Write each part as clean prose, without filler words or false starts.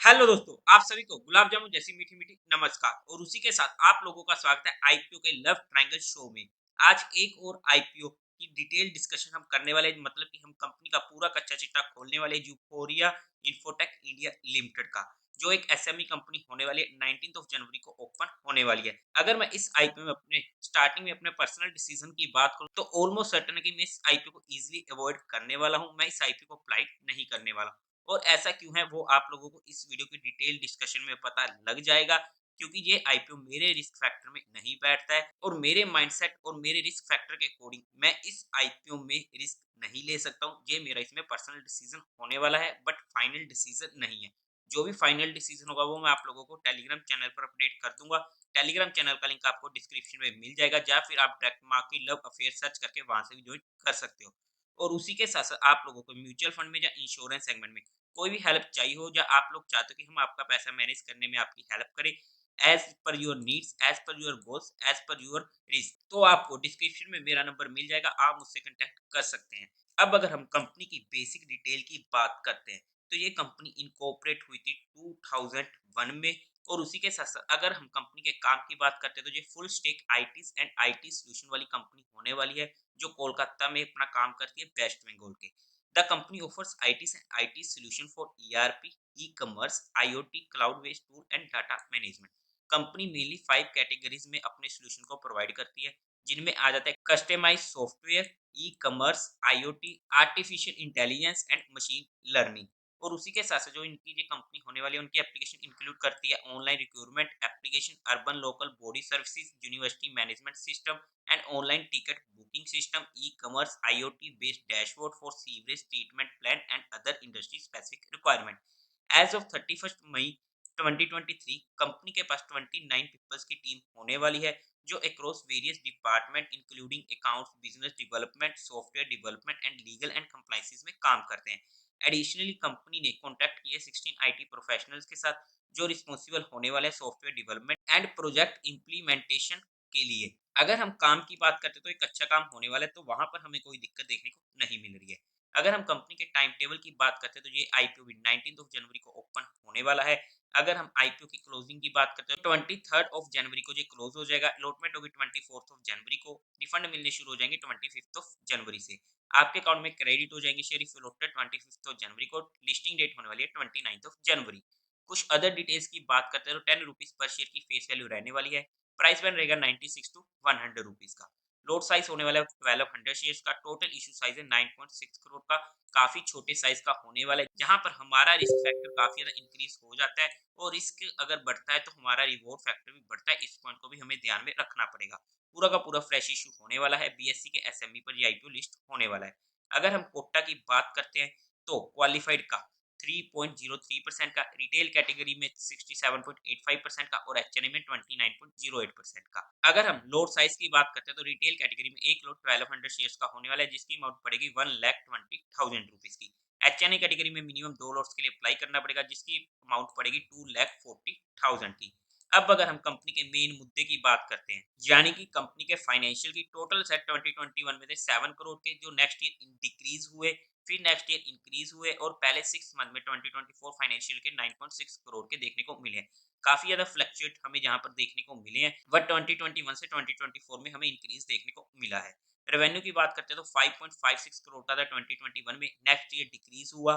Hello दोस्तों, आप सभी को गुलाब जामुन जैसी मीठी मीठी नमस्कार और उसी के साथ आप लोगों का स्वागत है आईपीओ के लव ट्रायंगल शो में। आज एक और आईपीओ की डिटेल डिस्कशन हम करने वाले हैं, मतलब कि हम कंपनी का पूरा कच्चा चिट्ठा खोलने वाले हैं, यूफोरिया इंफोटेक इंडिया लिमिटेड का, जो एक एसएमई कंपनी होने वाली है। 19 जनवरी को ओपन होने वाली है। अगर मैं इस आईपीओ में अपने स्टार्टिंग में अपने पर्सनल डिसीजन की बात करूं तो ऑलमोस्ट सर्टेन है कि मैं इस आईपीओ को इजीली अवॉइड करने वाला हूं। मैं इस आईपीओ को अप्लाई नहीं करने वाला हूं। और ऐसा क्यों है वो आप लोगों को इस वीडियो की डिटेल डिस्कशन में पता लग जाएगा, क्योंकि ये आईपीओ मेरे रिस्क फैक्टर में नहीं बैठता है और मेरे माइंडसेट और मेरे रिस्क फैक्टर के अकॉर्डिंग मैं इस आईपीओ में रिस्क नहीं ले सकता हूँ। ये मेरा इसमें पर्सनल डिसीजन होने वाला है, बट फाइनल डिसीजन नहीं है। जो भी फाइनल डिसीजन होगा वो मैं आप लोगों को टेलीग्राम चैनल पर अपडेट कर दूंगा। टेलीग्राम चैनल का लिंक आपको डिस्क्रिप्शन में मिल जाएगा, या फिर आप direct marquee love affair search करके वहां से भी ज्वाइन कर सकते हो। और उसी के साथ साथ आप लोगों को म्यूचुअल फंड में या इंश्योरेंस सेगमेंट में कोई भी हेल्प चाहिए हो, या आप लोग चाहते हो कि हम आपका पैसा मैनेज करने में आपकी हेल्प करें as per your needs, as per your goals, as per your risk, तो आपको डिस्क्रिप्शन में मेरा नंबर मिल जाएगा, आप मुझसे कांटेक्ट कर सकते हैं। अब अगर हम कंपनी की बेसिक डिटेल की बात करते हैं तो ये कंपनी इनकॉर्पोरेट हुई थी 2001 में। और उसी के साथ साथ अगर हम कंपनी के काम की बात करते हैं तो ये full stack IT and IT solution वाली कंपनी होने वाली है, जो कोलकाता में अपना काम करती है वेस्ट बंगाल के। The company offers IT solution for ERP, e-commerce, IoT, cloud-based tool and data management. Company mainly 5 categories में अपने सोल्यूशन को प्रोवाइड करती है, जिनमें आ जाता है customize software, e commerce, IoT, artificial intelligence and machine learning. और उसी के साथ साथ जो इनकी ये कंपनी होने वाली है उनकी एप्लीकेशन इंक्लूड करती है online recruitment application, urban local body services, university management system and online ticket booking system, e-commerce, IoT based dashboard for sewage treatment plant and other industry specific requirement. As of 31st May 2023 company के पास 29 peoples की team होने वाली है, जो across various department including accounts, business development, software development and legal and compliances में काम करते हैं। एडिशनली कंपनी ने कॉन्टैक्ट किए 16 आईटी प्रोफेशनल्स के साथ, जो रिस्पॉन्सिबल होने वाले software development and project implementation के लिए। अगर हम काम की बात करते हैं तो एक अच्छा काम होने वाला है, तो वहां पर हमें कोई दिक्कत देखने को नहीं मिल रही है। अगर हम कंपनी के टाइम टेबल की बात करते हैं तो ये आईपीओ भी 19 जनवरी को ओपन होने वाला है। अगर हम आईपीओ की क्लोजिंग की बात करते हैं तो 23 जनवरी को ये क्लोज हो जाएगा। अलॉटमेंट होगी 24 जनवरी को। रिफंड मिलने शुरू हो जाएंगे 25 जनवरी से। आपके अकाउंट में क्रेडिट हो जाएंगे शेयर इफ अलॉटेड 25 जनवरी को। लिस्टिंग डेट होने वाली है 29 जनवरी। कुछ अदर डिटेल्स की बात करते हैं तो 10 रुपीज पर शेयर की फेस वैल्यू रहने वाली है। प्राइस बैंड रहेगा 96 टू 100 रुपीज का। लोड साइज होने वाला है 1200 शेयर्स का। टोटल इशू साइज है 9.6 करोड़ का। काफी छोटे साइज का होने वाला है, जहां पर हमारा रिस्क फैक्टर काफी ज्यादा इंक्रीज हो जाता है। और रिस्क अगर बढ़ता है तो हमारा रिवॉर्ड फैक्टर भी बढ़ता है। इस पॉइंट को भी हमें ध्यान में रखना पड़ेगा। पूरा का पूरा फ्रेश इशू होने वाला है। बीएससी के एसएमई पर ये आईपीओ लिस्ट होने वाला है। अगर हम कोटा की बात करते हैं तो क्वालिफाइड का 3.03% का, रिटेल कैटेगरी में 67.85% का और एचएनए में 29.08% का। अगर हम लोड साइज की बात करते हैं तो रिटेल कैटेगरी में एक लोड 1200 शेयर्स का होने वाला है, जिसकी अमाउंट पड़ेगी 1,20,000 रुपीज की। एचएनए कैटेगरी में मिनिमम 2 लोड्स के लिए अप्लाई करना पड़ेगा, जिसकी अमाउंट पड़ेगी 2,40,000 की। अब अगर हम कंपनी के मेन मुद्दे की बात करते हैं, यानी कि कंपनी के फाइनेंशियल की टोटल सेट 2021 में थे 7 करोड़ के, जो नेक्स्ट ईयर डिक्रीज हुए, फिर नेक्स्ट ईयर इंक्रीज हुए और पहले 6 मंथ में 2024 फाइनेंशियल के 9.6 करोड़ के देखने को मिले हैं। काफी ज्यादा फ्लक्चुएट हमें जहां पर देखने को मिले हैं, बट 2021 से 2024 में हमें इंक्रीज देखने को मिला है। रेवेन्यू की बात करते हैं तो 5.56 करोड़ का था 2021 में, नेक्स्ट ईयर डिक्रीज हुआ,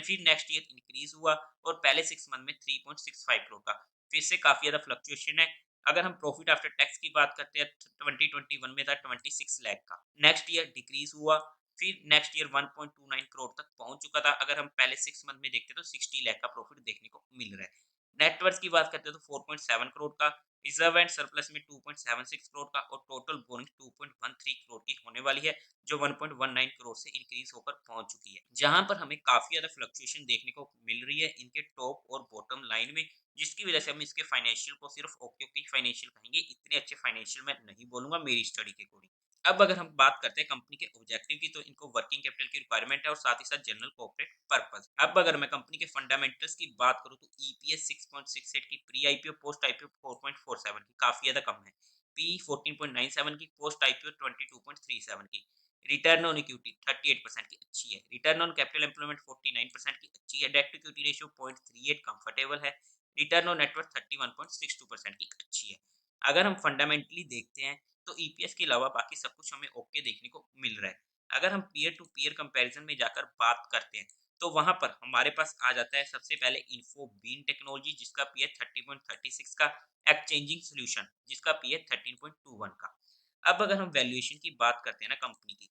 फिर नेक्स्ट ईयर इंक्रीज हुआ और पहले 6 मंथ में 3.65 करोड़ का। फिर से काफी ज्यादा फ्लक्चुएशन है। अगर हम प्रॉफिट आफ्टर टैक्स की बात करते हैं 2021 में था 26 लाख का, नेक्स्ट ईयर डिक्रीज हुआ, फिर नेक्स्ट ईयर 1.29 करोड़ तक पहुंच चुका था। अगर हम पहले 6 मंथ में देखते तो 60 लाख का प्रॉफिट देखने को मिल रहा है। नेटवर्थ की बात करते हैं तो 4.7 करोड़ का, रिजर्व एंड सरप्लस में 2.76 करोड़ का और टोटल बोनिंग 2.13 करोड़ की होने वाली है, जो 1.19 करोड़ से इंक्रीज होकर पहुंच चुकी है। जहां पर हमें काफी ज्यादा फ्लक्चुएशन देखने को मिल रही है इनके टॉप और बॉटम लाइन में, जिसकी वजह से हम इसके फाइनेंशियल को सिर्फ ओके ओके फाइनेंशियल कहेंगे। इतने अच्छे फाइनेंशियल मैं नहीं बोलूंगा मेरी स्टडी के अकॉर्डिंग। अब अगर हम बात करते हैं कंपनी के ऑब्जेक्टिव की, तो इनको वर्किंग कैपिटल की रिक्वायरमेंट है और साथ ही साथ जनरल कॉर्पोरेट पर्पस। अब अगर मैं कंपनी के फंडामेंटल्स की बात करूं तो ईपीएस 6.68 की, प्री आईपीओ पोस्ट आईपीओ 4.47 की, काफी ज्यादा कम है। पी 14.97 की, पोस्ट आईपीओ 22.37 की। रिटर्न ऑन इक्विटी 38% की अच्छी है, रिटर्न ऑन कैपिटल एम्प्लॉयमेंट 49% की अच्छी है, debt to equity ratio 0.38 comfortable है, रिटर्न ऑन नेटवर्थ 31.62% की अच्छी है। अगर हम फंडामेंटली देखते हैं तो ईपीएस के अलावा बाकी सब कुछ हमें ओके देखने को मिल रहा है। अगर हम पीयर टू पीयर कंपैरिजन में जाकर बात करते हैं तो वहां पर हमारे पास आ जाता है सबसे पहले इन्फो बीन टेक्नोलॉजी जिसका पीए 30.36 का, एक्सचेंजिंग सोल्यूशन जिसका पीए 13.21 का। अब अगर हम वैल्यूएशन की बात करते हैं ना कंपनी की,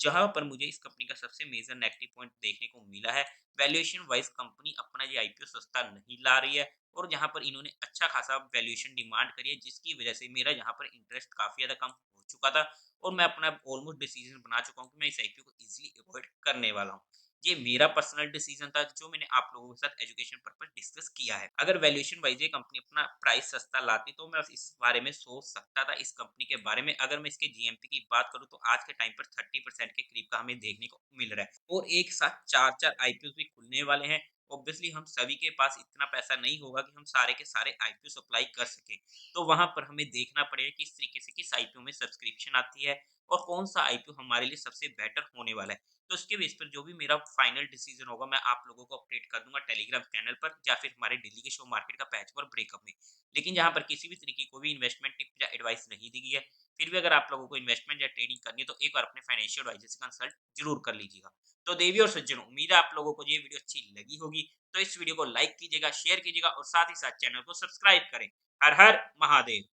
जहां पर मुझे इस कंपनी का सबसे मेजर नेगेटिव पॉइंट देखने को मिला है, वैल्यूएशन वाइज कंपनी अपना ये आईपीओ सस्ता नहीं ला रही है और जहां पर इन्होंने अच्छा खासा वैल्यूएशन डिमांड करी है जिसकी वजह से मेरा यहाँ पर इंटरेस्ट काफी ज्यादा कम हो चुका था और मैं अपना ऑलमोस्ट डिसीजन बना चुका हूँ कि मैं इस आईपीओ को इजीली अवॉइड करने वाला हूँ। ये मेरा पर्सनल डिसीजन था जो मैंने आप लोगों के साथ एजुकेशन पर्पस डिस्कस किया है। अगर वैल्यूएशन वाइज ये कंपनी अपना प्राइस सस्ता लाती तो मैं इस बारे में सोच सकता था इस कंपनी के बारे में। अगर मैं इसके जीएमपी की बात करूं तो आज के टाइम पर 30% के करीब का हमें देखने को मिल रहा है और एक साथ चार चार आईपीओ भी खुलने वाले हैं। ऑब्वियसली हम सभी के पास इतना पैसा नहीं होगा कि हम सारे के सारे आईपीओ सप्लाई कर सके, तो वहां पर हमें देखना पड़ेगा किस तरीके से किस आईपीओ में सब्सक्रिप्शन आती है और कौन सा आईपीओ हमारे लिए सबसे बेटर होने वाला है। तो उसके बेस पर जो भी मेरा फाइनल डिसीजन होगा मैं आप लोगों को अपडेट कर दूंगा टेलीग्राम चैनल पर या फिर हमारे दिल्ली के शो मार्केट का पैच पर ब्रेकअप में। लेकिन जहां पर किसी भी तरीके को भी इन्वेस्टमेंट टिप या एडवाइस नहीं दी गई है, फिर भी अगर आप लोगों को इन्वेस्टमेंट या ट्रेडिंग करनी है तो एक बार अपने फाइनेंशियल एडवाइजर से कंसल्ट जरूर कर लीजिएगा। तो देवी और सज्जनों, उम्मीद है आप लोगों को ये वीडियो अच्छी लगी होगी। तो इस वीडियो को लाइक कीजिएगा, शेयर कीजिएगा और साथ ही साथ चैनल को सब्सक्राइब करें। हर हर महादेव।